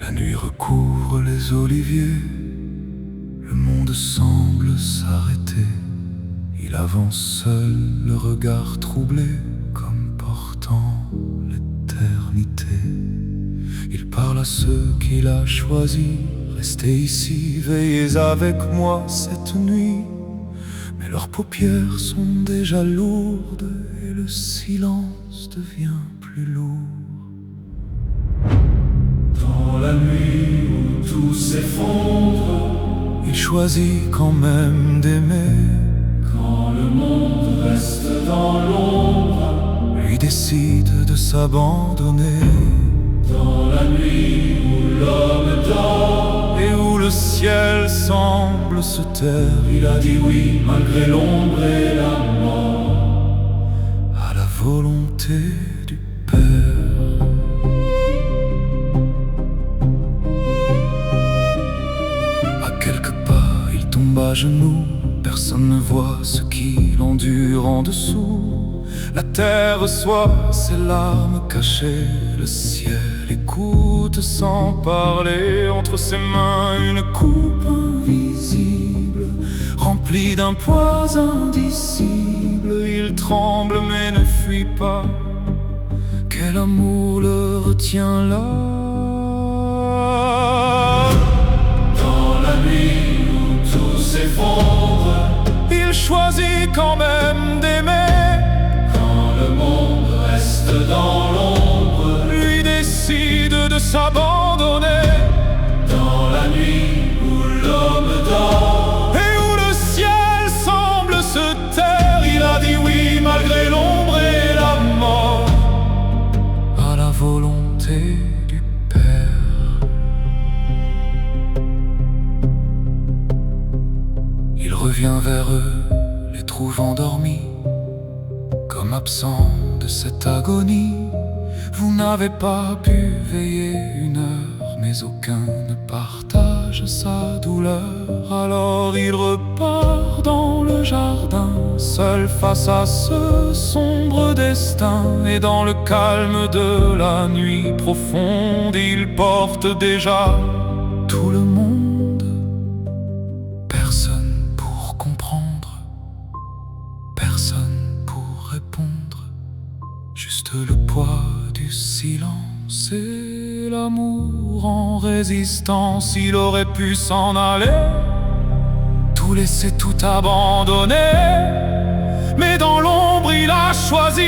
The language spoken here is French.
La nuit recouvre les oliviers, le monde semble s'arrêter. Il avance seul, le regard troublé, comme portant l'éternité. Il parle à ceux qu'il a choisis, restez ici, veillez avec moi cette nuit. Mais leurs paupières sont déjà lourdes et le silence devient plus lourd. Dans la nuit où tout s'effondre, il choisit quand même d'aimer. Quand le monde reste dans l'ombre, lui décide de s'abandonner. Dans la nuit où l'homme dort et où le ciel semble se taire, il a dit oui malgré l'ombre et la mort, à la volonté du Père. À quelques pas, il tombe à genoux. Personne ne voit ce qu'il endure en dessous. La terre reçoit ses larmes cachées. Le ciel écoute sans parler. Entre ses mains une coupe invisible, remplie d'un poids indicible. Il tremble mais ne fuit pas. Quel amour le retient là? Dans la nuit où tout s'effondre, il choisit quand même d'aimer. Quand le monde reste dans l'ombre, lui décide de s'abandonner. Dans la nuit où l'homme dort et où le ciel semble se taire, il a dit oui malgré l'ombre et la mort, à la volonté du Père. Il revient vers eux, les trouve endormis, comme absents de cette agonie. Vous n'avez pas pu veiller une heure, mais aucun ne partage sa douleur. Alors il repart dans le jardin, seul face à ce sombre destin. Et dans le calme de la nuit profonde, il porte déjà tout le monde. Personne pour comprendre, personne pour répondre, juste le poids du silence et l'amour en résistance. Il aurait pu s'en aller, tout laisser, tout abandonner, mais dans l'ombre il a choisi